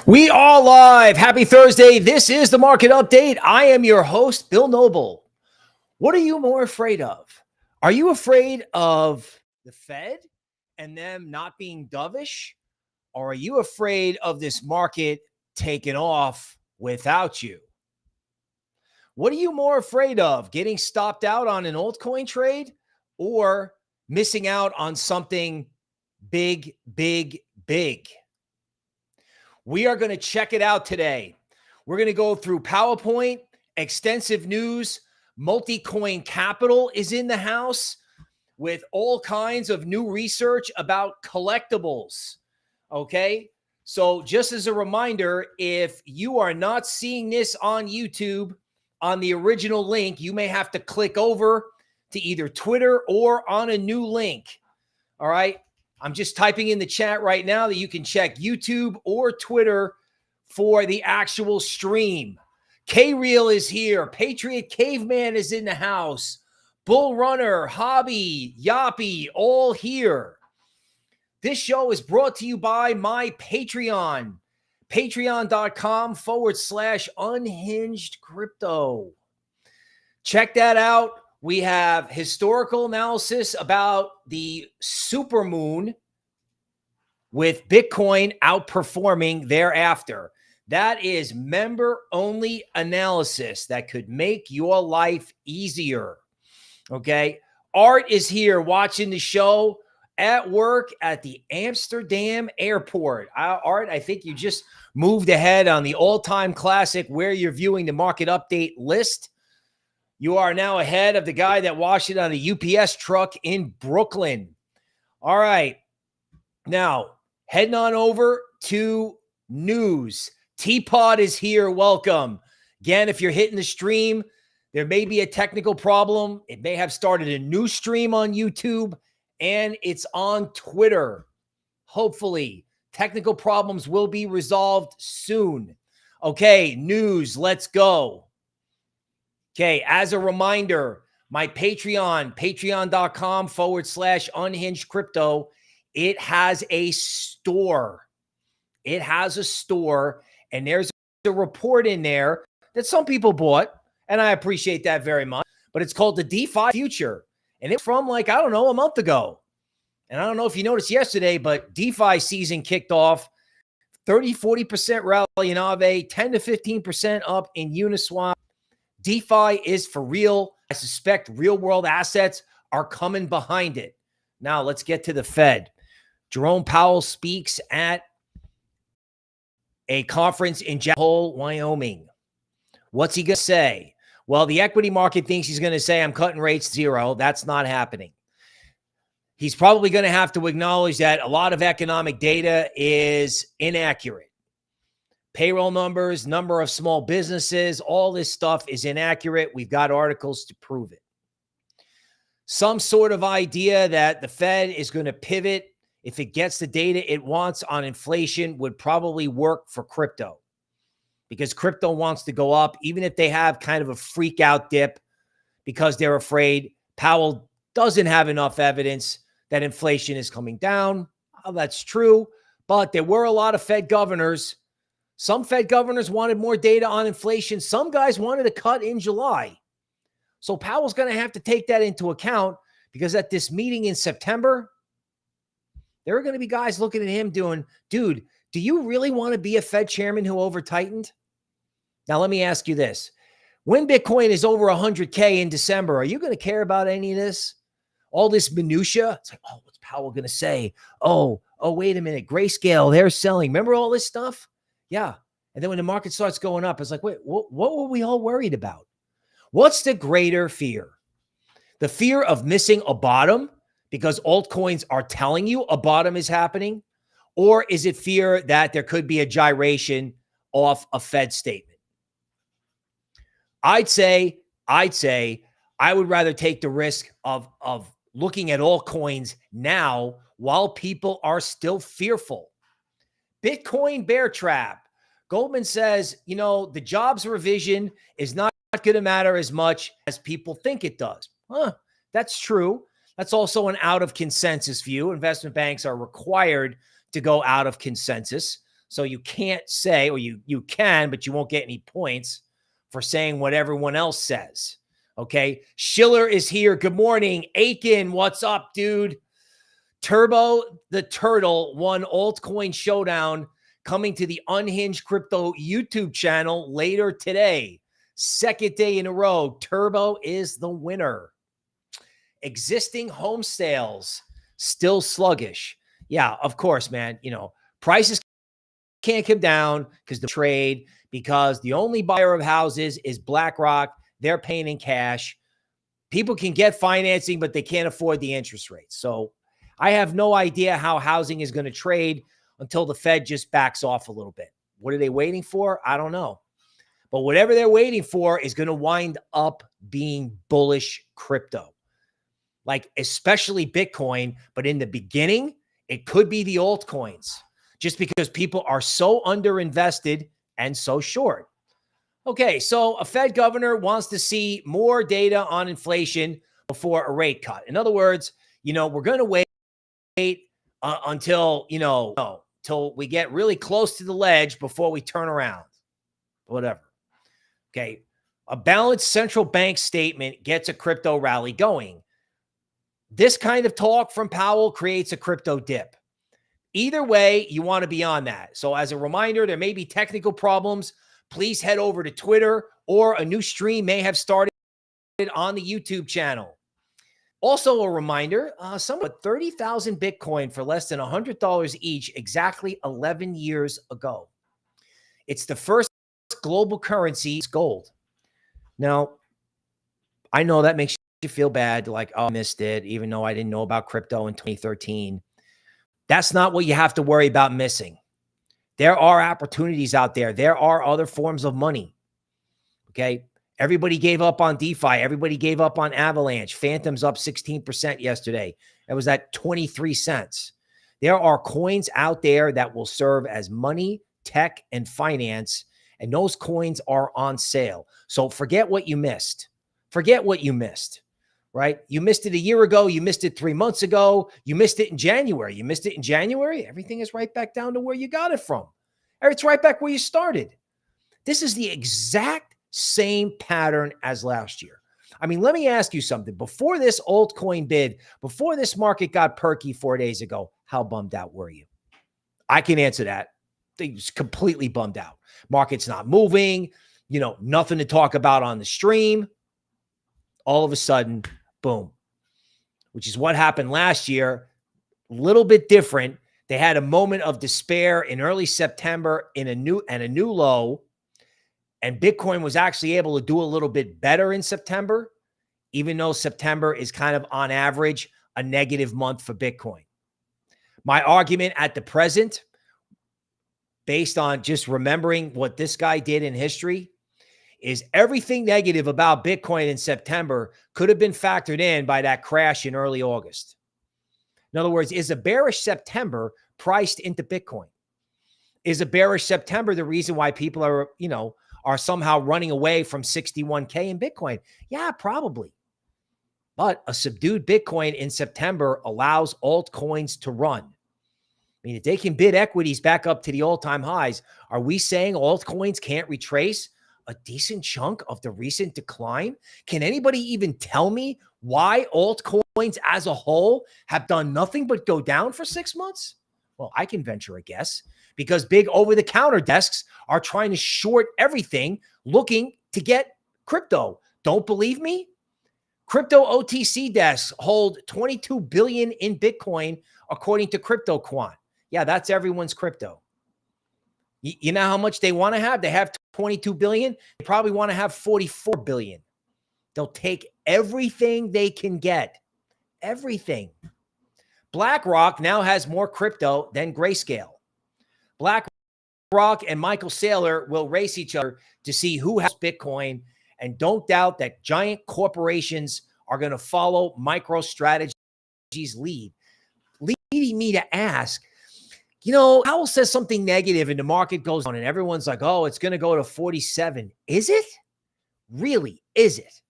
We are live. Happy Thursday. This is the market update. I am your host, Bill Noble. What are you more afraid of? Are you afraid of the Fed and them not being dovish? Or are you afraid of this market taking off without you? What are you more afraid of? Getting stopped out on an altcoin trade or missing out on something big, big, big? We are going to check it out today. We're going to go through PowerPoint, extensive news. Multi-Coin Capital is in the house with all kinds of new research about collectibles. Okay, so just as a reminder, if you are not seeing this on YouTube on the original link, you may have to click over to either Twitter or on a new link. All right. I'm just typing in the chat right now that you can check YouTube or Twitter for the actual stream. K-Real is here. Patriot Caveman is in the house. Bull Runner, Hobby, Yappy, all here. This show is brought to you by my Patreon. Patreon.com/unhinged crypto. Check that out. We have historical analysis about the supermoon with Bitcoin outperforming thereafter. That is member-only analysis that could make your life easier. Okay. Art is here watching the show at work at the Amsterdam airport. Art, I think you just moved ahead on the all-time classic where you're viewing the market update list. You are now ahead of the guy that washed it on a UPS truck in Brooklyn. All right. Now, heading on over to news. T-Pod is here. Welcome. Again, if you're hitting the stream, there may be a technical problem. It may have started a new stream on YouTube, and it's on Twitter. Hopefully, technical problems will be resolved soon. Okay, news. Let's go. Okay, as a reminder, my Patreon, patreon.com/unhinged crypto, it has a store. It has a store, and there's a report in there that some people bought, and I appreciate that very much, but it's called the DeFi Future, and it's from like, I don't know, a month ago. And I don't know if you noticed yesterday, but DeFi season kicked off, 30-40% rally in Aave, 10 to 15% up in Uniswap. DeFi is for real. I suspect real-world assets are coming behind it. Now, let's get to the Fed. Jerome Powell speaks at a conference in Jackson Hole, Wyoming. What's he going to say? Well, the equity market thinks he's going to say, I'm cutting rates 0. That's not happening. He's probably going to have to acknowledge that a lot of economic data is inaccurate. Payroll numbers, number of small businesses, all this stuff is inaccurate. We've got articles to prove it. Some sort of idea that the Fed is going to pivot if it gets the data it wants on inflation would probably work for crypto, because crypto wants to go up, even if they have kind of a freak out dip because they're afraid Powell doesn't have enough evidence that inflation is coming down. Well, that's true, but there were a lot of Fed governors. Some Fed governors wanted more data on inflation. Some guys wanted to cut in July. So Powell's going to have to take that into account, because at this meeting in September, there are going to be guys looking at him doing, dude, do you really want to be a Fed chairman who over-tightened? Now, let me ask you this. When Bitcoin is over 100K in December, are you going to care about any of this? All this minutia? It's like, oh, what's Powell going to say? Oh, wait a minute. Grayscale, they're selling. Remember all this stuff? Yeah. And then when the market starts going up, it's like, wait, what were we all worried about? What's the greater fear? The fear of missing a bottom because altcoins are telling you a bottom is happening? Or is it fear that there could be a gyration off a Fed statement? I'd say I would rather take the risk of looking at altcoins now while people are still fearful. Bitcoin bear trap. Goldman says, the jobs revision is not going to matter as much as people think it does. That's true. That's also an out of consensus view. Investment banks are required to go out of consensus. So you can't say, or you can, but you won't get any points for saying what everyone else says. Okay. Schiller is here. Good morning. Aiken, what's up, dude? Turbo the Turtle won Altcoin Showdown, coming to the Unhinged Crypto YouTube channel later today. Second day in a row, Turbo is the winner. Existing home sales still sluggish. Yeah, of course, man. You know, prices can't come down because the trade, because the only buyer of houses is BlackRock. They're paying in cash. People can get financing, but they can't afford the interest rates. So I have no idea how housing is going to trade until the Fed just backs off a little bit. What are they waiting for? I don't know. But whatever they're waiting for is going to wind up being bullish crypto, like especially Bitcoin. But in the beginning, it could be the altcoins, just because people are so underinvested and so short. Okay, so a Fed governor wants to see more data on inflation before a rate cut. In other words, you know, we're going to wait until, you know, till we get really close to the ledge before we turn around. Whatever. Okay. A balanced central bank statement gets a crypto rally going. This kind of talk from Powell creates a crypto dip. Either way, you want to be on that. So as a reminder, there may be technical problems. Please head over to Twitter, or a new stream may have started on the YouTube channel. Also a reminder, someone 30,000 Bitcoin for less than $100 each exactly 11 years ago. It's the first global currency, gold. Now, I know that makes you feel bad, like, oh, I missed it, even though I didn't know about crypto in 2013. That's not what you have to worry about missing. There are opportunities out there. There are other forms of money. Okay. Everybody gave up on DeFi. Everybody gave up on Avalanche. Phantom's up 16% yesterday. That was at 23 cents. There are coins out there that will serve as money, tech, and finance, and those coins are on sale. So forget what you missed. Forget what you missed, right? You missed it a year ago. You missed it 3 months ago. You missed it in January. You missed it in January. Everything is right back down to where you got it from. It's right back where you started. This is the exact same pattern as last year. I mean, let me ask you something. Before this altcoin bid, before this market got perky 4 days ago, how bummed out were you? I can answer that. They was completely bummed out. Market's not moving, you know, nothing to talk about on the stream. All of a sudden, boom, which is what happened last year. A little bit different. They had a moment of despair in early September in a new low. And Bitcoin was actually able to do a little bit better in September, even though September is kind of on average a negative month for Bitcoin. My argument at the present, based on just remembering what this guy did in history, is everything negative about Bitcoin in September could have been factored in by that crash in early August. In other words, is a bearish September priced into Bitcoin? Is a bearish September the reason why people are, you know, are somehow running away from 61K in Bitcoin? Yeah, probably. But a subdued Bitcoin in September allows altcoins to run. I mean, if they can bid equities back up to the all-time highs, are we saying altcoins can't retrace a decent chunk of the recent decline? Can anybody even tell me why altcoins as a whole have done nothing but go down for 6 months? Well, I can venture a guess, because big over-the-counter desks are trying to short everything looking to get crypto. Don't believe me? Crypto OTC desks hold 22 billion in Bitcoin, according to CryptoQuant. Yeah, that's everyone's crypto. You know how much they want to have? They have 22 billion. They probably want to have 44 billion. They'll take everything they can get. Everything. BlackRock now has more crypto than Grayscale. BlackRock and Michael Saylor will race each other to see who has Bitcoin. And don't doubt that giant corporations are going to follow MicroStrategy's lead. Leading me to ask, you know, Powell says something negative and the market goes on and everyone's like, oh, it's going to go to 47. Is it? Really? Is it?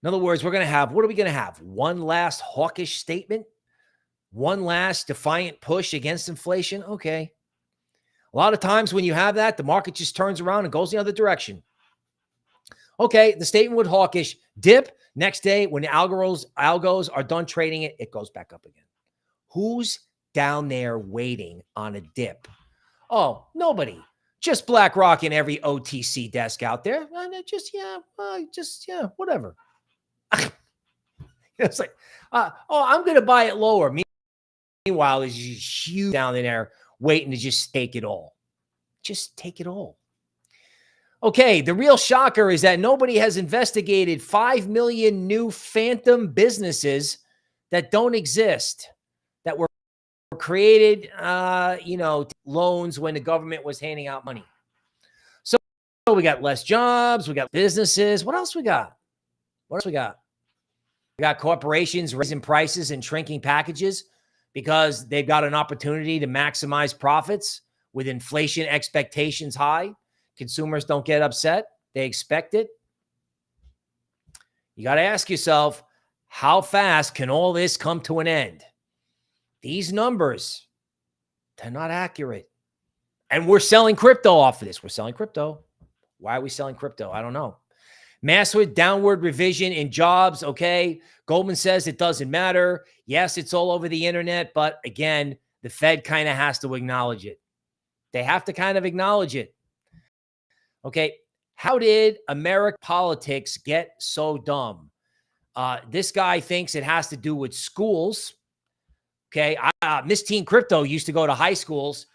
In other words, we're going to have, what are we going to have? One last hawkish statement? One last defiant push against inflation? Okay. A lot of times when you have that, the market just turns around and goes the other direction. Okay, the statement with hawkish dip. Next day, when the algos are done trading it, it goes back up again. Who's down there waiting on a dip? Oh, nobody. Just BlackRock and every OTC desk out there. And it just, whatever. It's like, I'm going to buy it lower. Meanwhile, there's huge down there waiting to just take it all. Just take it all. Okay, the real shocker is that nobody has investigated 5 million new phantom businesses that don't exist, that were created, loans when the government was handing out money. So we got less jobs, we got businesses. What else we got? We got corporations raising prices and shrinking packages because they've got an opportunity to maximize profits with inflation expectations high. Consumers don't get upset. They expect it. You got to ask yourself, how fast can all this come to an end? These numbers, they're not accurate. And we're selling crypto off of this. We're selling crypto. Why are we selling crypto? I don't know. Massive downward revision in jobs. Okay. Goldman says it doesn't matter. Yes, it's all over the internet. But again, the Fed kind of has to acknowledge it. They have to kind of acknowledge it. Okay, how did American politics get so dumb? This guy thinks it has to do with schools. Okay, Miss Teen Crypto used to go to high schools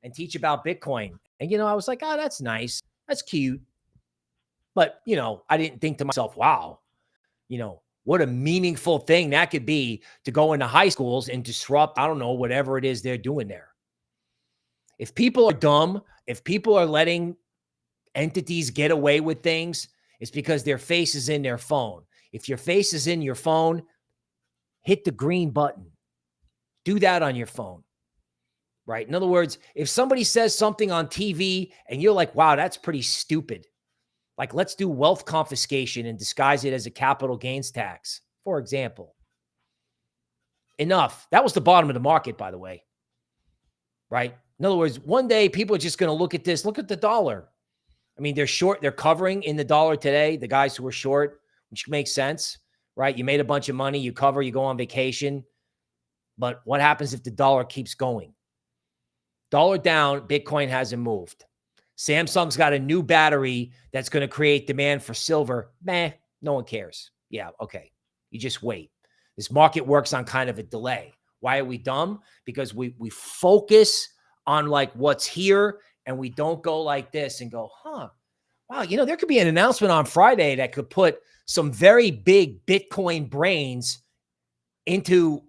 and teach about Bitcoin. And, I was like, that's nice. That's cute. But, I didn't think to myself, wow, what a meaningful thing that could be to go into high schools and disrupt, I don't know, whatever it is they're doing there. If people are dumb, if people are letting entities get away with things, it's because their face is in their phone. If your face is in your phone, hit the green button. Do that on your phone, right? In other words, if somebody says something on TV and you're like, wow, that's pretty stupid. Like, let's do wealth confiscation and disguise it as a capital gains tax, for example. Enough. That was the bottom of the market, by the way, right? In other words, one day people are just going to look at this. Look at the dollar. I mean, they're short. They're covering in the dollar today, the guys who are short, which makes sense, right? You made a bunch of money. You cover. You go on vacation. But what happens if the dollar keeps going? Dollar down, Bitcoin hasn't moved. Samsung's got a new battery that's going to create demand for silver. Meh, no one cares. Yeah, okay. You just wait. This market works on kind of a delay. Why are we dumb? Because we focus on like what's here, and we don't go like this and go, wow, there could be an announcement on Friday that could put some very big Bitcoin brains into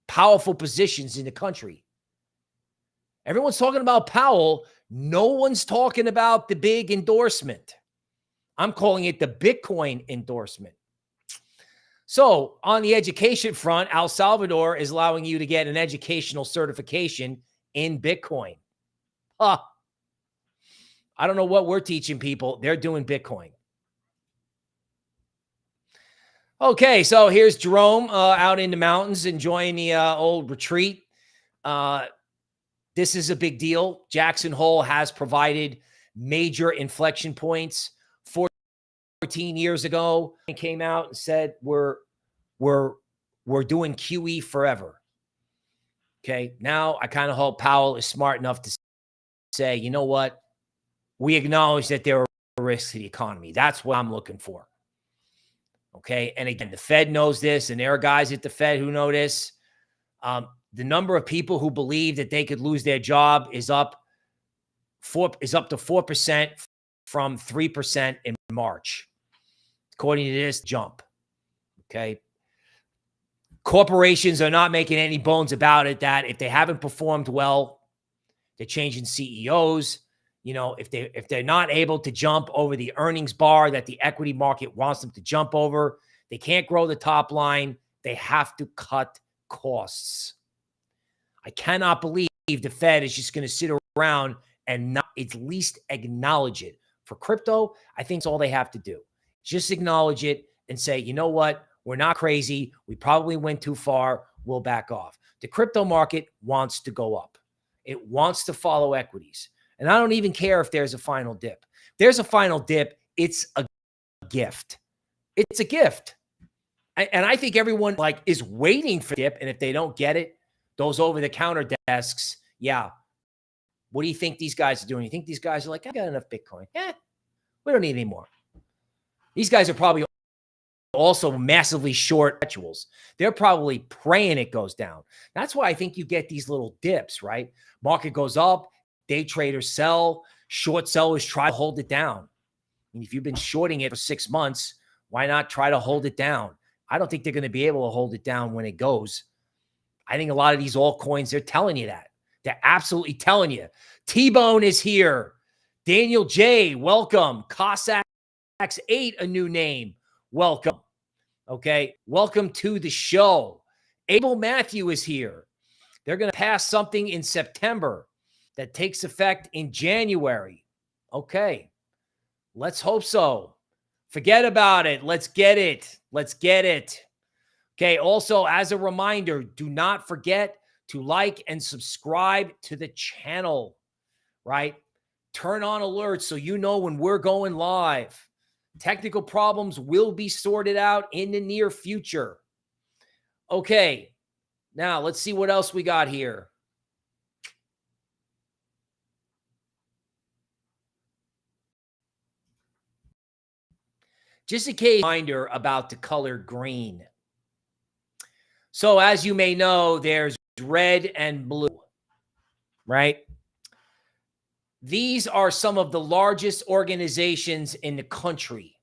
powerful positions in the country. Everyone's talking about Powell. No one's talking about the big endorsement. I'm calling it the Bitcoin endorsement. So on the education front, El Salvador is allowing you to get an educational certification in Bitcoin. I don't know what we're teaching people. They're doing Bitcoin. Okay, so here's Jerome out in the mountains enjoying the old retreat. This is a big deal. Jackson Hole has provided major inflection points. 14 years ago, he came out and said, we're doing QE forever. Okay, now I kind of hope Powell is smart enough to say, you know what? We acknowledge that there are risks to the economy. That's what I'm looking for. Okay, and again, the Fed knows this, and there are guys at the Fed who know this. The number of people who believe that they could lose their job is up to 4% from 3% in March, according to this jump. Okay. Corporations are not making any bones about it that if they haven't performed well, they're changing CEOs. If they're not able to jump over the earnings bar that the equity market wants them to jump over, they can't grow the top line. They have to cut costs. I cannot believe the Fed is just going to sit around and not at least acknowledge it. For crypto, I think it's all they have to do. Just acknowledge it and say, you know what? We're not crazy. We probably went too far. We'll back off. The crypto market wants to go up. It wants to follow equities. And I don't even care if there's a final dip. If there's a final dip, it's a gift. It's a gift. And I think everyone like is waiting for the dip. And if they don't get it, those over-the-counter desks, yeah. What do you think these guys are doing? You think these guys are like, I got enough Bitcoin. Yeah, we don't need any more. These guys are probably also massively short perpetuals. They're probably praying it goes down. That's why I think you get these little dips, right? Market goes up, day traders sell, short sellers try to hold it down. And if you've been shorting it for 6 months, why not try to hold it down? I don't think they're going to be able to hold it down when it goes. I think a lot of these altcoins, they're telling you that. They're absolutely telling you. T-Bone is here. Daniel J, welcome. Cossacks 8, a new name. Welcome. Okay. Welcome to the show. Abel Matthew is here. They're going to pass something in September that takes effect in January. Okay. Let's hope so. Forget about it. Let's get it. Let's get it. Okay. Also, as a reminder, do not forget to like and subscribe to the channel, right? Turn on alerts so you know when we're going live. Technical problems will be sorted out in the near future. Okay. Now let's see what else we got here. Just a case reminder about the color green. So as you may know, there's red and blue, right? These are some of the largest organizations in the country.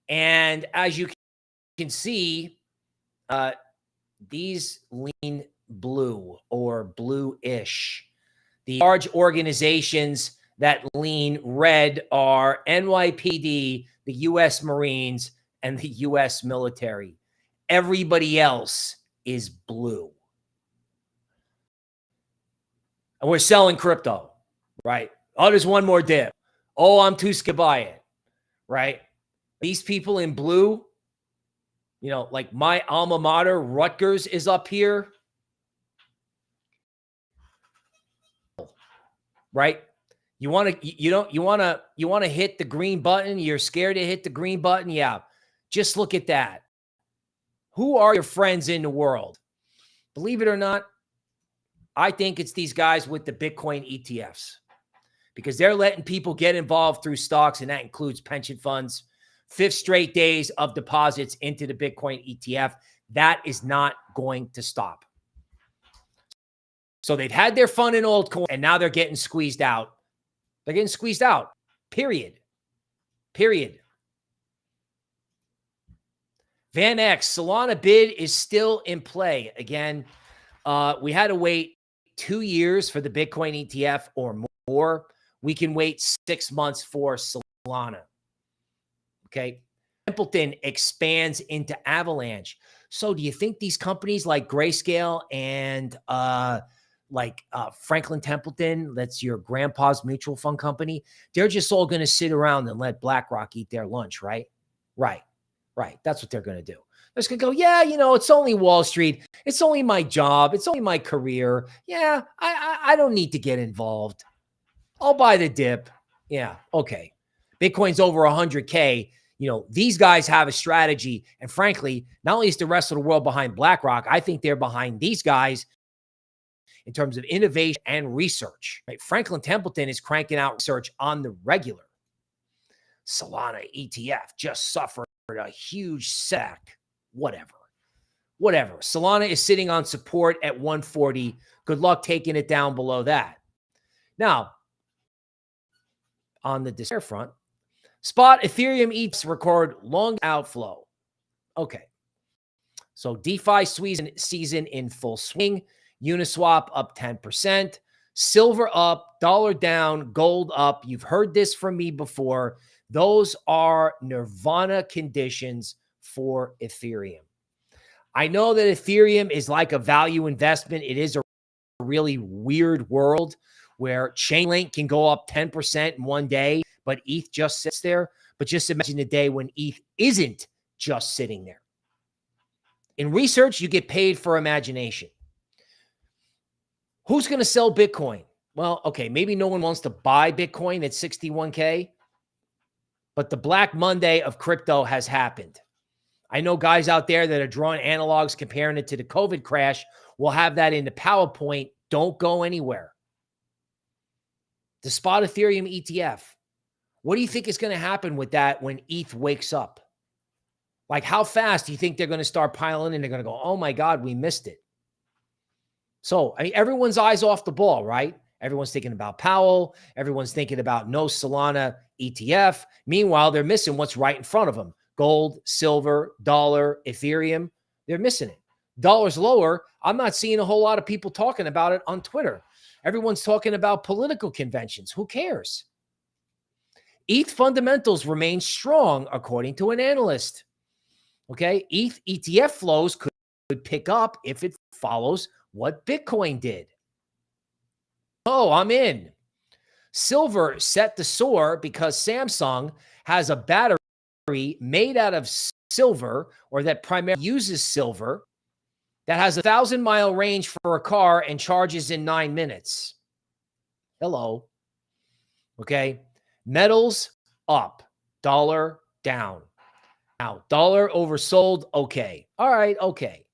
And as you can see, these lean blue or blue-ish. The large organizations that lean red are NYPD, the U.S. Marines, and the U.S. military. Everybody else is blue. And we're selling crypto, right? Oh, there's one more dip. Oh, I'm too scared to buy it, right? These people in blue, you know, like my alma mater, Rutgers, is up here, right? You want to hit the green button. You're scared to hit the green button. Yeah. Just look at that. Who are your friends in the world? Believe it or not, I think it's these guys with the Bitcoin ETFs because they're letting people get involved through stocks, and that includes pension funds. 5th straight days of deposits into the Bitcoin ETF. That is not going to stop. So they've had their fun in altcoin, and now they're getting squeezed out. They're getting squeezed out. Period. Period. Van X, Solana bid is still in play. Again, we had to wait 2 years for the Bitcoin ETF or more. We can wait 6 months for Solana. Okay. Templeton expands into Avalanche. So do you think these companies like Grayscale and Franklin Templeton, that's your grandpa's mutual fund company, they're just all going to sit around and let BlackRock eat their lunch, right? Right. That's what they're going to do. They're just going to go, yeah, you know, it's only Wall Street. It's only my job. It's only my career. Yeah, I don't need to get involved. I'll buy the dip. Yeah, okay. Bitcoin's over 100K. You know, these guys have a strategy. And frankly, not only is the rest of the world behind BlackRock, I think they're behind these guys in terms of innovation and research. Right? Franklin Templeton is cranking out research on the regular. Solana ETF just suffered a huge sack. Whatever. Solana is sitting on support at 140. Good luck taking it down below that. Now, on the despair front, spot Ethereum ETFs record long outflow. Okay. So DeFi season in full swing. Uniswap up 10%. Silver up, dollar down, gold up. You've heard this from me before. Those are nirvana conditions for Ethereum. I know that Ethereum is like a value investment. It is a really weird world where Chainlink can go up 10% in one day, but ETH just sits there. But just imagine the day when ETH isn't just sitting there. In research, you get paid for imagination. Who's going to sell Bitcoin? Well, okay, maybe no one wants to buy Bitcoin at 61K, but the Black Monday of crypto has happened. I know guys out there that are drawing analogs, comparing it to the COVID crash. We'll have that in the PowerPoint. Don't go anywhere. The spot Ethereum ETF. What do you think is going to happen with that when ETH wakes up? Like, how fast do you think they're going to start piling in? They're going to go, oh my God, we missed it. So, I mean, everyone's eyes off the ball, right? Everyone's thinking about Powell. Everyone's thinking about no Solana ETF. Meanwhile, they're missing what's right in front of them. Gold, silver, dollar, Ethereum. They're missing it. Dollar's lower. I'm not seeing a whole lot of people talking about it on Twitter. Everyone's talking about political conventions. Who cares? ETH fundamentals remain strong, according to an analyst. Okay, ETH ETF flows could pick up if it follows what Bitcoin did. Oh, I'm in. Silver set to soar because Samsung has a battery made out of silver, or that primarily uses silver, that has a 1,000-mile range for a car and charges in 9 minutes. Hello. Okay. Metals up, dollar down. Now, dollar oversold, okay. All right, okay.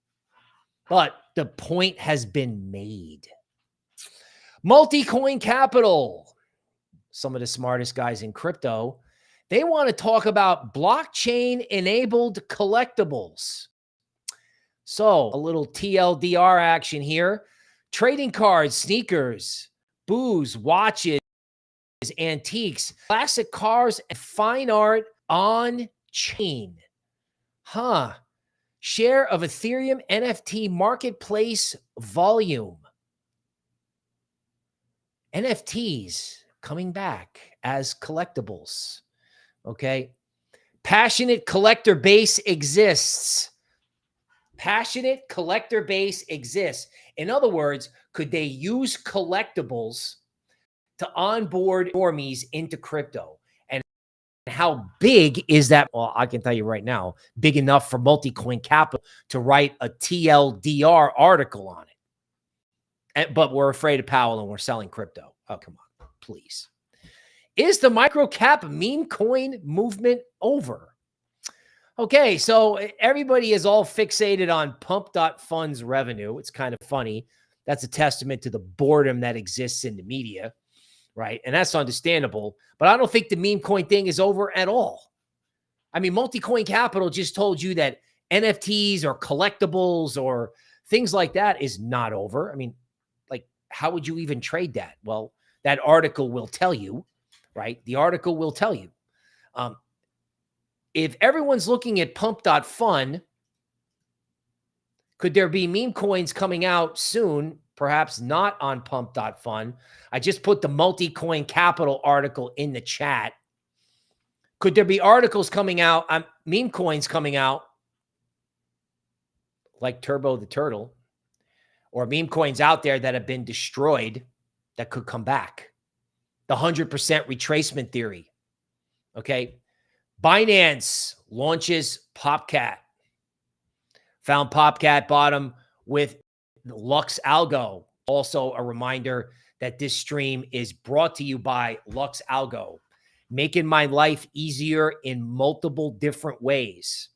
But the point has been made. Multi-coin capital. Some of the smartest guys in crypto, they want to talk about blockchain-enabled collectibles. So, a little TLDR action here. Trading cards, sneakers, booze, watches, antiques, classic cars, and fine art on chain. Share of Ethereum NFT marketplace volume. NFTs coming back as collectibles. Okay. Passionate collector base exists. Passionate collector base exists. In other words, could they use collectibles to onboard normies into crypto? And how big is that? Well, I can tell you right now, big enough for multi-coin capital to write a TLDR article on it. But we're afraid of Powell and we're selling crypto. Oh, come on, please. Is the micro cap meme coin movement over? Okay, so everybody is all fixated on pump.fund's revenue. It's kind of funny. That's a testament to the boredom that exists in the media, right? And that's understandable. But I don't think the meme coin thing is over at all. I mean, multi-coin capital just told you that NFTs or collectibles or things like that is not over. I mean, like, how would you even trade that? Well, that article will tell you, right? The article will tell you. If everyone's looking at pump.fun, could there be meme coins coming out soon? Perhaps not on pump.fun. I just put the multi-coin capital article in the chat. Could there be articles coming out, meme coins coming out, like Turbo the Turtle, or meme coins out there that have been destroyed that could come back? The 100% retracement theory. Okay. Binance launches Popcat. Found Popcat bottom with LuxAlgo. Also a reminder that this stream is brought to you by LuxAlgo, making my life easier in multiple different ways.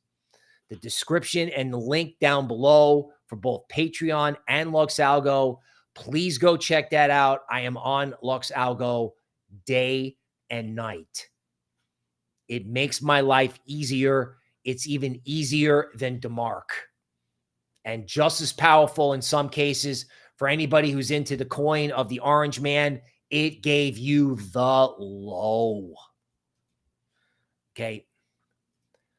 The description and the link down below for both Patreon and LuxAlgo. Please go check that out. I am on LuxAlgo day and night. It makes my life easier. It's even easier than DeMark. And just as powerful in some cases. For anybody who's into the coin of the orange man, it gave you the low. Okay.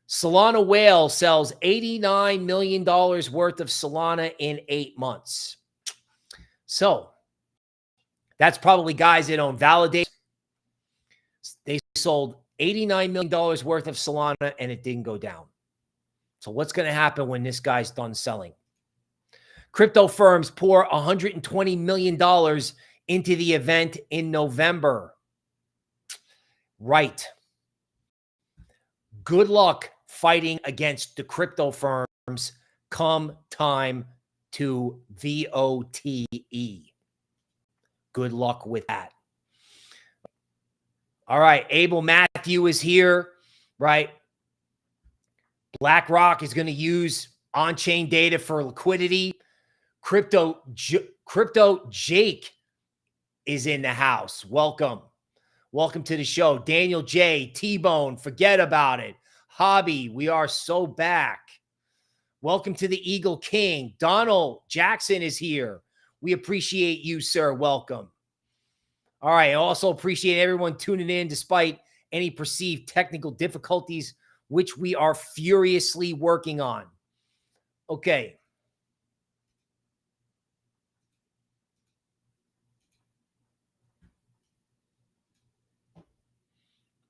Solana Whale sells $89 million worth of Solana in 8 months. So that's probably guys that own Validate. They sold $89 million worth of Solana and it didn't go down. So what's going to happen when this guy's done selling? Crypto firms pour $120 million into the event in November. Right. Good luck fighting against the crypto firms come time to VOTE. good luck with that. All right. Abel Matthew is here, right? BlackRock is going to use on-chain data for liquidity. Crypto Jake is in the house. Welcome. Welcome to the show. Daniel J, T-Bone, forget about it. Hobby, we are so back. Welcome to the Eagle King. Donald Jackson is here. We appreciate you, sir. Welcome. All right. I also appreciate everyone tuning in despite any perceived technical difficulties, which we are furiously working on. Okay.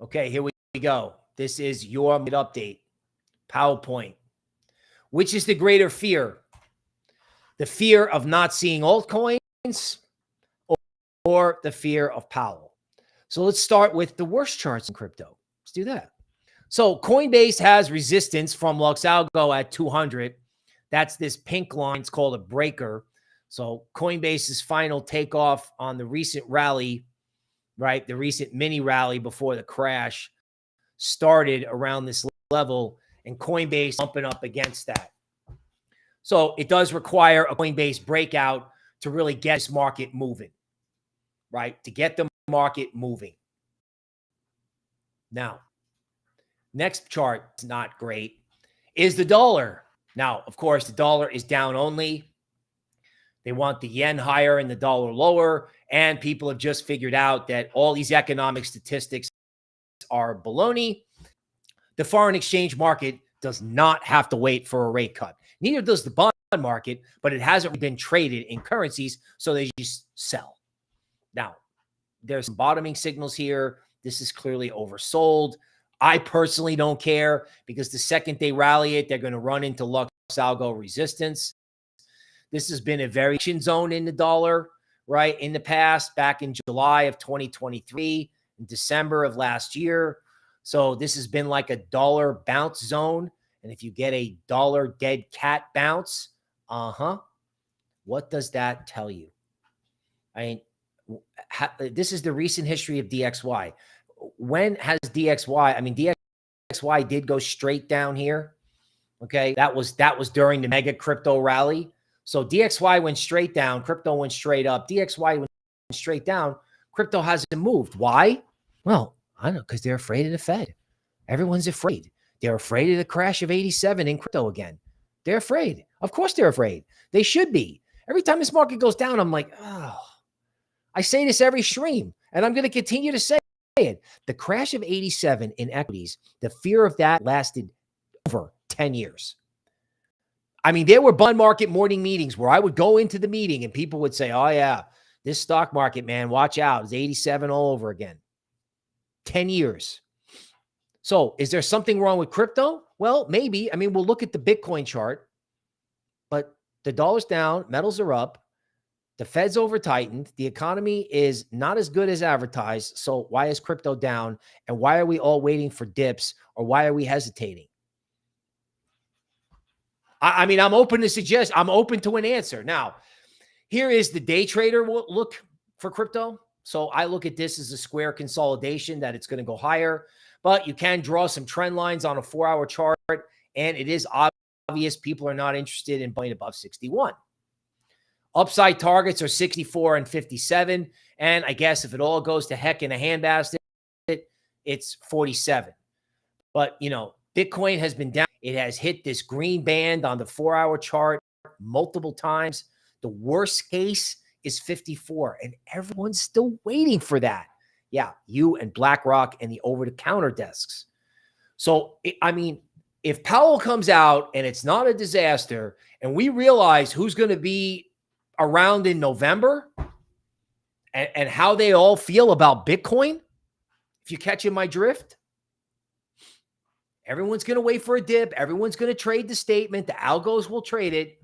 Okay, here we go. This is your mid-update PowerPoint. Which is the greater fear? The fear of not seeing altcoins or the fear of Powell? So let's start with the worst charts in crypto. Let's do that. So Coinbase has resistance from LuxAlgo at 200. That's this pink line. It's called a breaker. So Coinbase's final takeoff on the recent rally, right? The recent mini rally before the crash started around this level, and Coinbase bumping up against that. So it does require a Coinbase breakout to really get this market moving, right? To get the market moving. Now, next chart is not great, is the dollar. Now, of course, the dollar is down only. They want the yen higher and the dollar lower. And people have just figured out that all these economic statistics are baloney. The foreign exchange market does not have to wait for a rate cut. Neither does the bond market, but it hasn't been traded in currencies, so they just sell. Now, there's some bottoming signals here. This is clearly oversold. I personally don't care because the second they rally it, they're going to run into LuxAlgo resistance. This has been a variation zone in the dollar, right? In the past, back in July of 2023, in December of last year. So this has been like a dollar bounce zone. And if you get a dollar dead cat bounce, what does that tell you? I mean, this is the recent history of DXY. When has DXY, I mean, DXY did go straight down here. Okay. That was during the mega crypto rally. So DXY went straight down. Crypto went straight up. DXY went straight down. Crypto hasn't moved. Why? Well, I don't know, because they're afraid of the Fed. Everyone's afraid. They're afraid of the crash of 87 in crypto again. They're afraid. Of course they're afraid. They should be. Every time this market goes down, I'm like, oh, I say this every stream, and I'm going to continue to say it. The crash of 87 in equities, the fear of that lasted over 10 years. I mean, there were bond market morning meetings where I would go into the meeting and people would say, oh yeah, this stock market, man, watch out. It's 87 all over again. 10 years. So is there something wrong with crypto? Well, maybe. I mean, we'll look at the Bitcoin chart, but the dollar's down, metals are up, the Fed's over tightened, the economy is not as good as advertised. So why is crypto down? And why are we all waiting for dips, or why are we hesitating? I mean, I'm open to suggest, I'm open to an answer. Now, here is the day trader look for crypto. So I look at this as a square consolidation, that it's going to go higher, but you can draw some trend lines on a 4-hour chart. And it is obvious people are not interested in buying above 61. Upside targets are 64 and 57. And I guess if it all goes to heck in a handbasket, it's 47. But, you know, Bitcoin has been down. It has hit this green band on the 4-hour chart multiple times. The worst case is 54, and everyone's still waiting for that. Yeah, you and BlackRock and the over-the-counter desks. So, I mean, if Powell comes out and it's not a disaster, and we realize who's going to be around in November and how they all feel about Bitcoin, if you catch in my drift, everyone's going to wait for a dip. Everyone's going to trade the statement. The algos will trade it.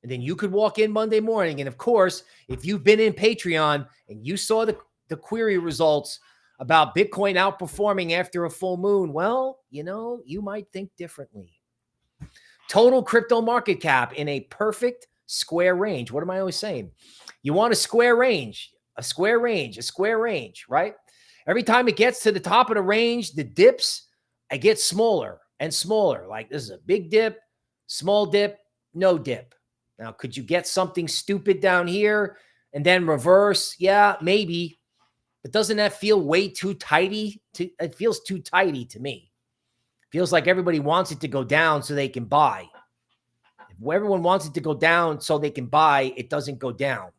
And then you could walk in Monday morning. And of course, if you've been in Patreon and you saw the query results about Bitcoin outperforming after a full moon, well, you know, you might think differently. Total crypto market cap in a perfect square range. What am I always saying? You want a square range. a square range, right? Every time it gets to the top of the range, the dips, it gets smaller and smaller. Like this is a big dip, small dip, no dip. Now, could you get something stupid down here and then reverse? Yeah, maybe. But doesn't that feel way too tighty? It feels too tighty to me. Feels like everybody wants it to go down so they can buy. If everyone wants it to go down so they can buy, it doesn't go down.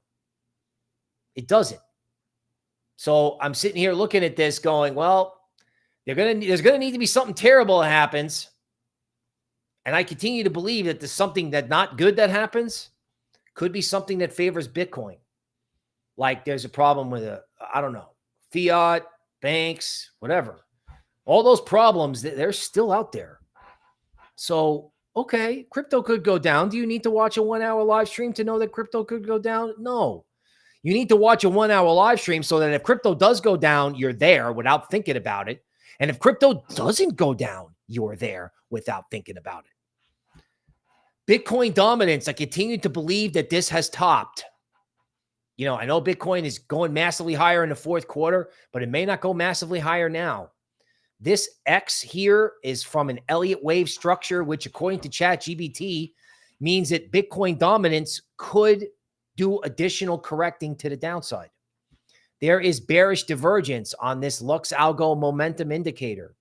It doesn't. So I'm sitting here looking at this going, well, there's going to need to be something terrible that happens. And I continue to believe that there's something that not good that happens. Could be something that favors Bitcoin. Like there's a problem with I don't know, fiat, banks, whatever. All those problems, they're still out there. So, okay, crypto could go down. Do you need to watch a 1 hour live stream to know that crypto could go down? No. You need to watch a 1 hour live stream so that if crypto does go down, you're there without thinking about it. And if crypto doesn't go down, you're there without thinking about it. Bitcoin dominance. I continue to believe that this has topped. You know, I know Bitcoin is going massively higher in the fourth quarter, but it may not go massively higher now. This X here is from an Elliott wave structure, which according to ChatGPT means that Bitcoin dominance could do additional correcting to the downside. There is bearish divergence on this LuxAlgo momentum indicator.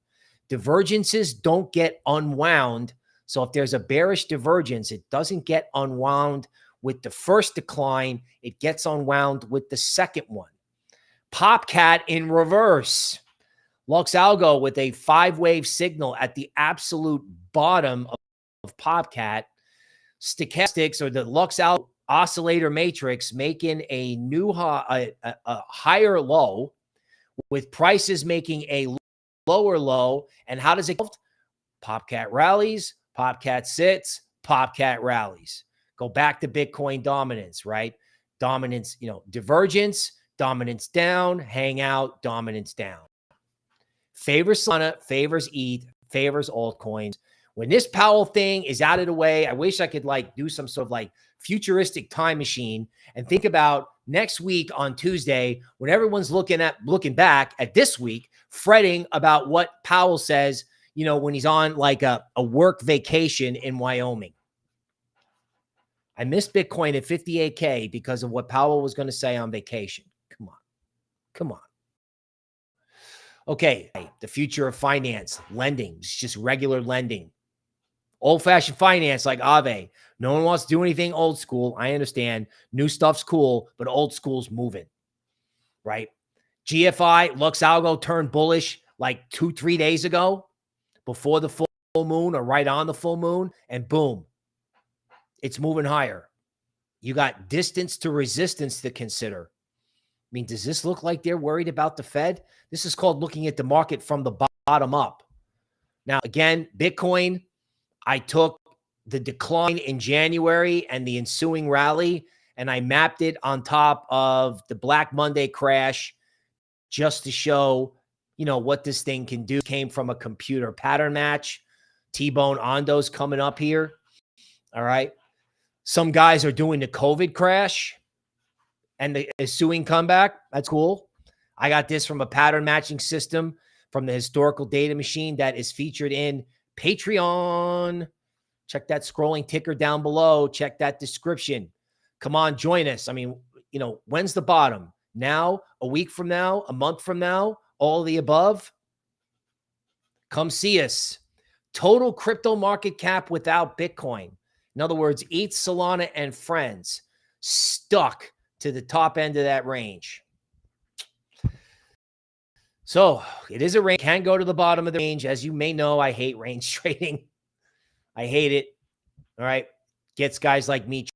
Divergences don't get unwound. So if there's a bearish divergence, it doesn't get unwound with the first decline. It gets unwound with the second one. Popcat in reverse. LuxAlgo with a 5-wave signal at the absolute bottom of Popcat. Stochastics or the LuxAlgo oscillator matrix making a new high, a higher low with prices making a lower low. And how does it go? Popcat rallies, Popcat sits, Popcat rallies. Go back to Bitcoin dominance, right? Dominance, you know, divergence, dominance down, hang out, dominance down. Favors Solana, favors ETH, favors altcoins. When this Powell thing is out of the way, I wish I could like do some sort of like futuristic time machine and think about next week on Tuesday when everyone's looking back at this week, fretting about what Powell says, you know, when he's on like a work vacation in Wyoming. I missed Bitcoin at 58K because of what Powell was going to say on vacation. Come on. Come on. Okay, the future of finance, lending, it's just regular lending. Old-fashioned finance like Aave. No one wants to do anything old school. I understand. New stuff's cool, but old school's moving, right? GFI, LuxAlgo turned bullish like 2-3 days ago before the full moon or right on the full moon, and boom, it's moving higher. You got distance to resistance to consider. I mean, does this look like they're worried about the Fed? This is called looking at the market from the bottom up. Now, again, Bitcoin, I took the decline in January and the ensuing rally, and I mapped it on top of the Black Monday crash just to show, you know, what this thing can do. It came from a computer pattern match. T-Bone Ondo's coming up here. All right. Some guys are doing the COVID crash and the ensuing comeback. That's cool. I got this from a pattern matching system from the historical data machine that is featured in Patreon. Check that scrolling ticker down below. Check that description. Come on, join us. I mean, you know, when's the bottom? Now, a week from now, a month from now, all of the above? Come see us. Total crypto market cap without Bitcoin. In other words, ETH, Solana, and friends stuck to the top end of that range. So it is a range. Can go to the bottom of the range. As you may know, I hate range trading. I hate it. All right. Gets guys like me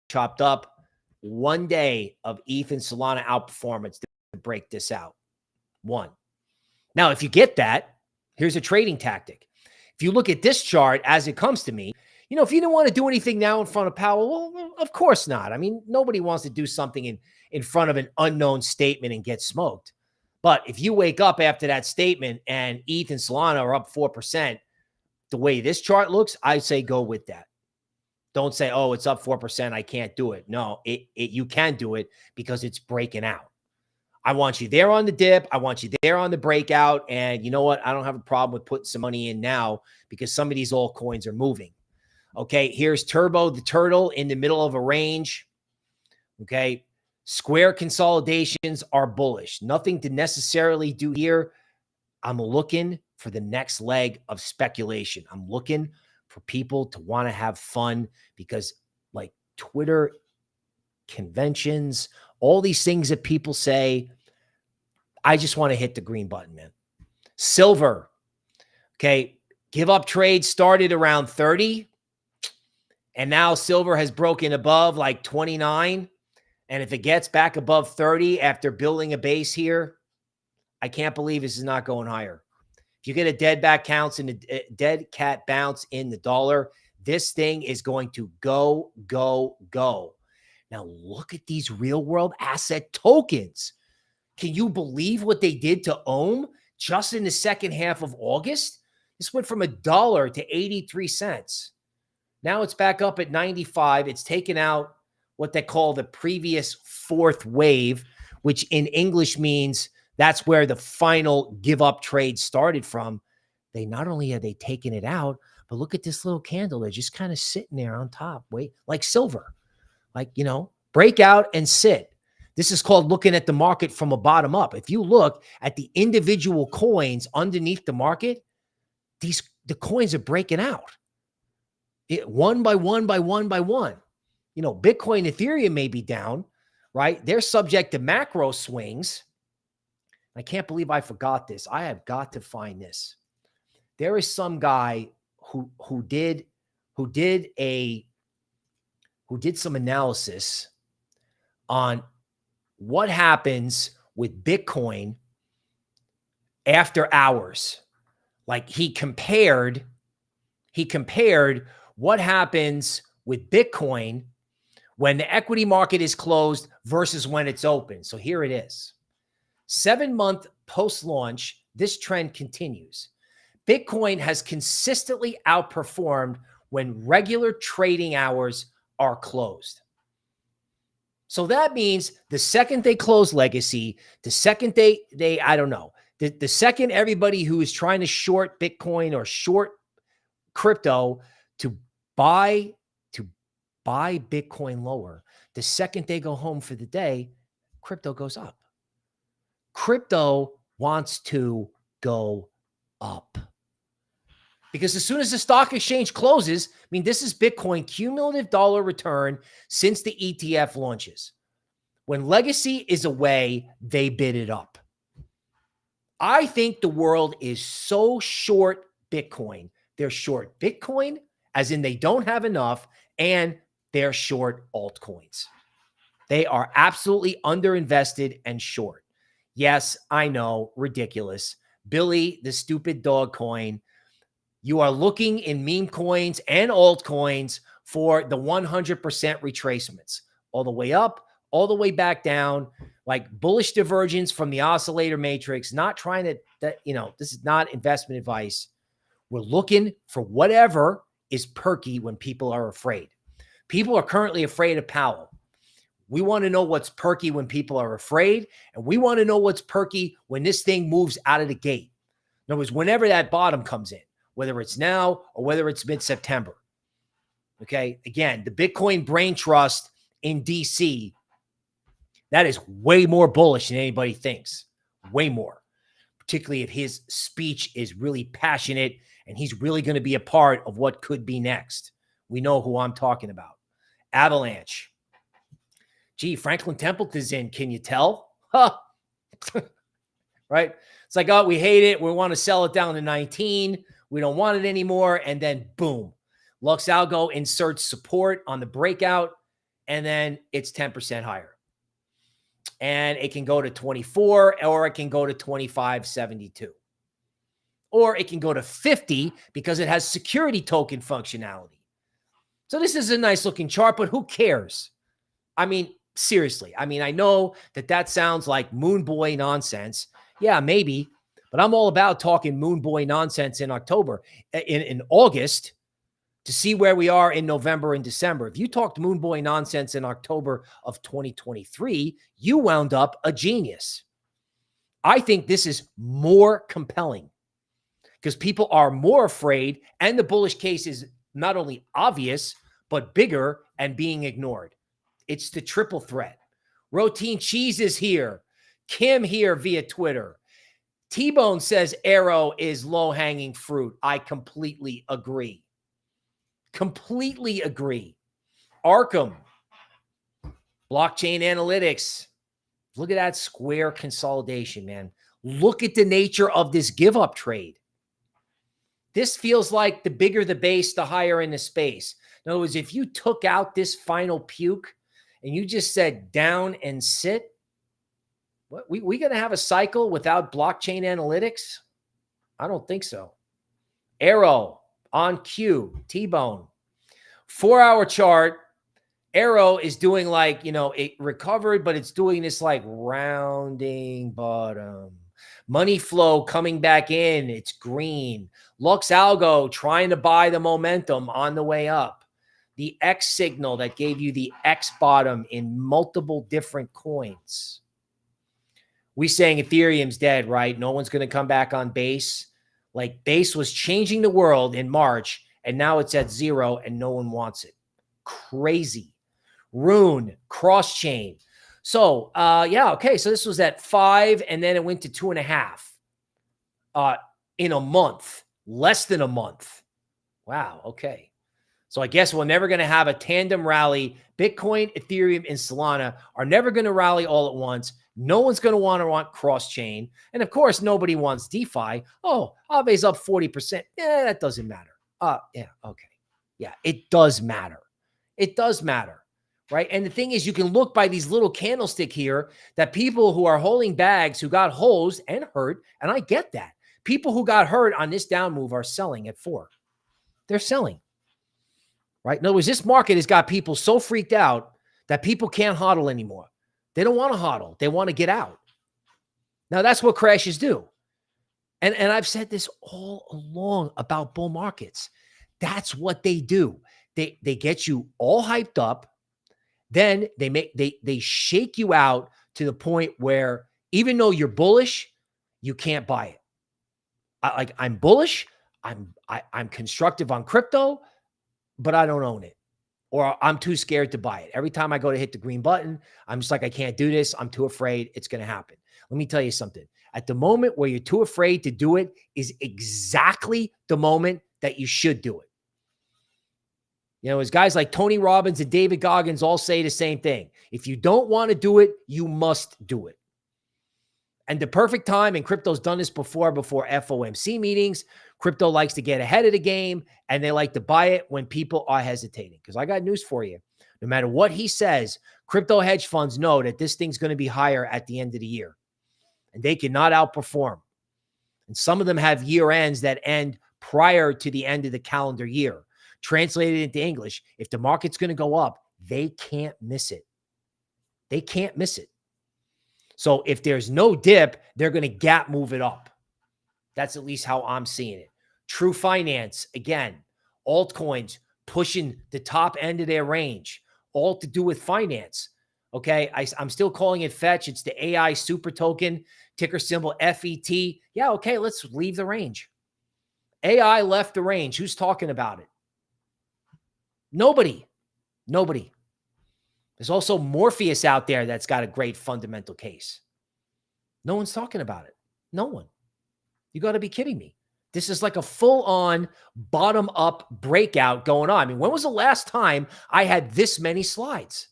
chopped up. One day of ETH and Solana outperformance to break this out. One. Now, if you get that, here's a trading tactic. If you look at this chart as it comes to me, you know, if you didn't want to do anything now in front of Powell, well, of course not. I mean, nobody wants to do something in front of an unknown statement and get smoked. But if you wake up after that statement and ETH and Solana are up 4%, the way this chart looks, I say go with that. Don't say, oh, it's up 4%, I can't do it. No, you can do it because it's breaking out. I want you there on the dip. I want you there on the breakout. And you know what? I don't have a problem with putting some money in now because some of these altcoins are moving. Okay, here's Turbo the Turtle in the middle of a range. Okay, square consolidations are bullish. Nothing to necessarily do here. I'm looking for the next leg of speculation. I'm looking for people to want to have fun because like Twitter conventions, all these things that people say, I just want to hit the green button, man. Silver. Okay, give up trade started around 30. And now silver has broken above like 29. And if it gets back above 30 after building a base here, I can't believe this is not going higher. If you get a dead cat bounce in the dollar, this thing is going to go, go, go. Now look at these real world asset tokens. Can you believe what they did to OM just in the second half of August? This went from $1 to 83 cents. Now it's back up at 95. It's taken out what they call the previous fourth wave, which in English means that's where the final give up trade started from. They not only have they taken it out, but look at this little candle. They're just kind of sitting there on top. Wait, like silver, like, you know, break out and sit. This is called looking at the market from a bottom up. If you look at the individual coins underneath the market, the coins are breaking out. One by one by one by one. You know, Bitcoin, Ethereum may be down, right? They're subject to macro swings. I can't believe I forgot this. I have got to find this. There is some guy who did some analysis on what happens with Bitcoin after hours. Like he compared what happens with Bitcoin when the equity market is closed versus when it's open. So here it is. 7-month post-launch, this trend continues. Bitcoin has consistently outperformed when regular trading hours are closed. So that means the second they close legacy, the second they I don't know, the second everybody who is trying to short Bitcoin or short crypto to buy Bitcoin lower, the second they go home for the day, crypto goes up. Crypto wants to go up. Because as soon as the stock exchange closes, I mean, this is Bitcoin cumulative dollar return since the ETF launches. When legacy is away, they bid it up. I think the world is so short Bitcoin. They're short Bitcoin, as in they don't have enough, and they're short altcoins. They are absolutely underinvested and short. Yes, I know, ridiculous. Billy, the stupid dog coin. You are looking in meme coins and altcoins for the 100% retracements, all the way up, all the way back down, like bullish divergence from the oscillator matrix. Not trying to, this is not investment advice. We're looking for whatever is perky when people are afraid. People are currently afraid of Powell. We want to know what's perky when people are afraid, and we want to know what's perky when this thing moves out of the gate. In other words, whenever that bottom comes in, whether it's now or whether it's mid-September. Okay, again, the Bitcoin Brain Trust in DC, that is way more bullish than anybody thinks. Way more. Particularly if his speech is really passionate and he's really going to be a part of what could be next. We know who I'm talking about. Avalanche. Gee, Franklin Templeton's in. Can you tell? Huh. Right? It's like, oh, we hate it. We want to sell it down to 19. We don't want it anymore. And then boom, LuxAlgo inserts support on the breakout, and then it's 10% higher. And it can go to 24, or it can go to 25.72. Or it can go to 50 because it has security token functionality. So this is a nice looking chart, but who cares? I mean, seriously. I mean, I know that sounds like moon boy nonsense. Yeah, maybe. But I'm all about talking moon boy nonsense in October, in August, to see where we are in November and December. If you talked moon boy nonsense in October of 2023, you wound up a genius. I think this is more compelling because people are more afraid, and the bullish case is not only obvious, but bigger and being ignored. It's the triple threat. Routine Cheese is here. Kim here via Twitter. T-Bone says Arrow is low-hanging fruit. I completely agree. Completely agree. Arkham. Blockchain analytics. Look at that Square consolidation, man. Look at the nature of this give-up trade. This feels like the bigger the base, the higher in the space. In other words, if you took out this final puke and you just said down and sit, what, we going to have a cycle without blockchain analytics? I don't think so. Arrow on cue, T-Bone. 4-hour chart. Arrow is doing like, you know, it recovered, but it's doing this like rounding bottom. Money flow coming back in. It's green. LuxAlgo trying to buy the momentum on the way up. The X signal that gave you the X bottom in multiple different coins. We saying Ethereum's dead, right? No one's going to come back on base. Like base was changing the world in March, and now it's at 0 and no one wants it. Crazy. Rune, cross-chain. So, yeah, okay. So this was at 5, and then it went to 2.5 in a month, less than a month. Wow, okay. So I guess we're never going to have a tandem rally. Bitcoin, Ethereum, and Solana are never going to rally all at once. No one's going to want cross-chain. And, of course, nobody wants DeFi. Oh, Aave's up 40%. Yeah, that doesn't matter. Yeah, okay. Yeah, it does matter. It does matter. Right. And the thing is, you can look by these little candlestick here that people who are holding bags who got hosed and hurt. And I get that. People who got hurt on this down move are selling at 4. They're selling. Right. In other words, this market has got people so freaked out that people can't hodl anymore. They don't want to hodl. They want to get out. Now, that's what crashes do. And I've said this all along about bull markets. That's what they do. They get you all hyped up. Then they shake you out to the point where even though you're bullish, you can't buy it. I'm bullish. I'm constructive on crypto, but I don't own it, or I'm too scared to buy it. Every time I go to hit the green button, I'm just like, I can't do this. I'm too afraid it's going to happen. Let me tell you something. At the moment where you're too afraid to do it is exactly the moment that you should do it. You know, as guys like Tony Robbins and David Goggins all say the same thing. If you don't want to do it, you must do it. And the perfect time, and crypto's done this before FOMC meetings, crypto likes to get ahead of the game, and they like to buy it when people are hesitating. Because I got news for you. No matter what he says, crypto hedge funds know that this thing's going to be higher at the end of the year. And they cannot outperform. And some of them have year ends that end prior to the end of the calendar year. Translated into English, if the market's going to go up, they can't miss it. They can't miss it. So if there's no dip, they're going to gap move it up. That's at least how I'm seeing it. True Finance, again, altcoins pushing the top end of their range, all to do with finance. Okay, I'm still calling it Fetch. It's the AI super token, ticker symbol FET. Yeah, okay, let's leave the range. AI left the range. Who's talking about it? Nobody. There's also Morpheus out there that's got a great fundamental case. No one's talking about it. No one. You got to be kidding me. This is like a full-on bottom-up breakout going on. I mean, when was the last time I had this many slides?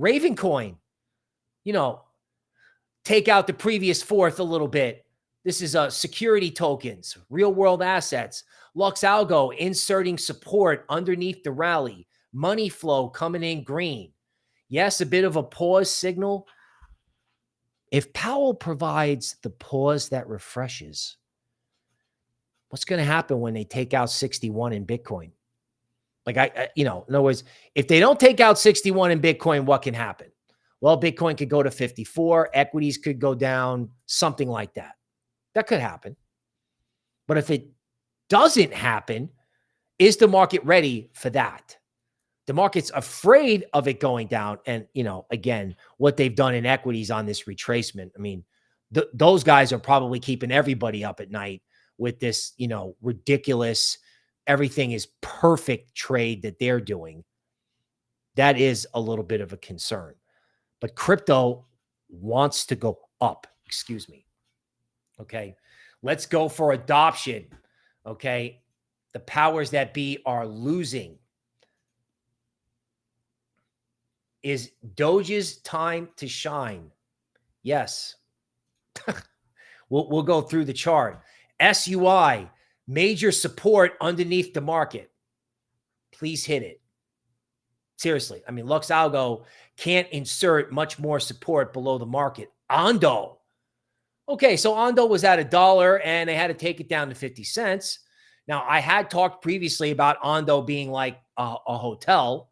Ravencoin, you know, take out the previous fourth a little bit. This is security tokens, real-world assets. LuxAlgo inserting support underneath the rally. Money flow coming in green. Yes, a bit of a pause signal. If Powell provides the pause that refreshes, what's going to happen when they take out 61 in Bitcoin? Like, in other words, if they don't take out 61 in Bitcoin, what can happen? Well, Bitcoin could go to 54. Equities could go down, something like that. That could happen. But if it doesn't happen, is the market ready for that? The market's afraid of it going down. And, again, what they've done in equities on this retracement. I mean, those guys are probably keeping everybody up at night with this, you know, ridiculous, everything is perfect trade that they're doing. That is a little bit of a concern. But crypto wants to go up. Excuse me. Okay. Let's go for adoption. Okay. The powers that be are losing. Is Doge's time to shine? Yes. We'll go through the chart. SUI, major support underneath the market. Please hit it. Seriously. I mean, LuxAlgo can't insert much more support below the market. Ondo. Okay, so Ondo was at $1 and they had to take it down to 50 cents. Now, I had talked previously about Ondo being like a hotel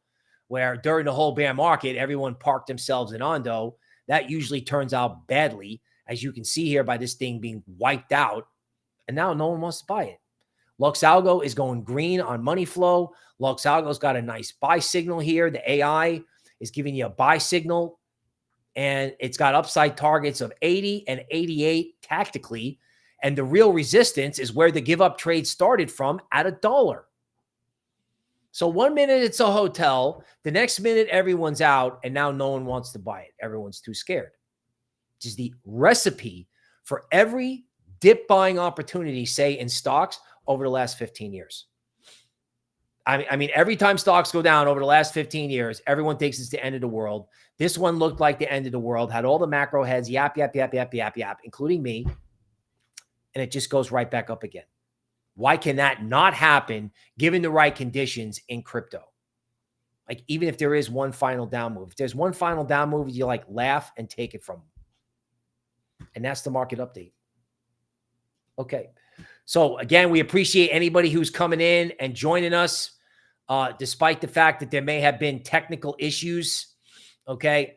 where during the whole bear market, everyone parked themselves in Ondo. That usually turns out badly, as you can see here by this thing being wiped out. And now no one wants to buy it. LuxAlgo is going green on money flow. LuxAlgo's got a nice buy signal here. The AI is giving you a buy signal. And it's got upside targets of 80 and 88 tactically. And the real resistance is where the give up trade started from at $1. So 1 minute it's a hotel. The next minute everyone's out. And now no one wants to buy it. Everyone's too scared. Which is the recipe for every dip buying opportunity, say in stocks over the last 15 years. I mean, every time stocks go down over the last 15 years, everyone thinks it's the end of the world. This one looked like the end of the world, had all the macro heads, yap, including me. And it just goes right back up again. Why can that not happen given the right conditions in crypto? Like, even if there is one final down move, if there's one final down move, you like laugh and take it from them. And that's the market update. Okay. So again, we appreciate anybody who's coming in and joining us, despite the fact that there may have been technical issues. Okay.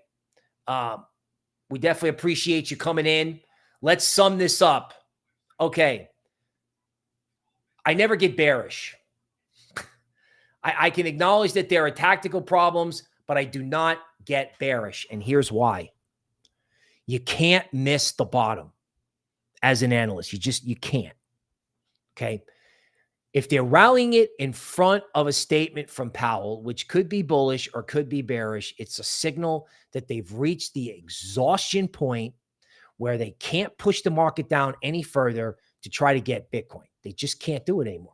We definitely appreciate you coming in. Let's sum this up. Okay. I never get bearish. I can acknowledge that there are tactical problems, but I do not get bearish. And here's why. You can't miss the bottom as an analyst. You can't. Okay. If they're rallying it in front of a statement from Powell, which could be bullish or could be bearish, it's a signal that they've reached the exhaustion point where they can't push the market down any further to try to get Bitcoin. They just can't do it anymore.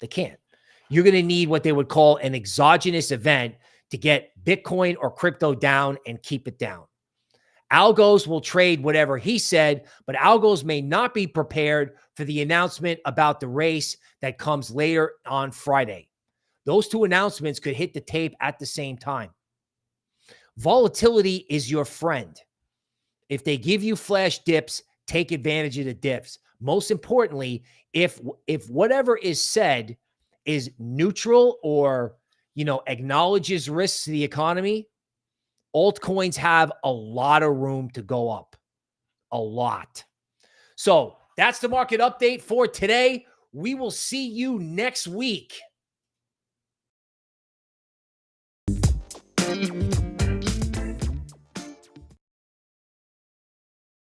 They can't. You're going to need what they would call an exogenous event to get Bitcoin or crypto down and keep it down. Algos will trade whatever he said, but algos may not be prepared for the announcement about the race that comes later on Friday. Those two announcements could hit the tape at the same time. Volatility is your friend. If they give you flash dips, take advantage of the dips. Most importantly, if whatever is said is neutral or, acknowledges risks to the economy, altcoins have a lot of room to go up. A lot. So that's the market update for today. We will see you next week.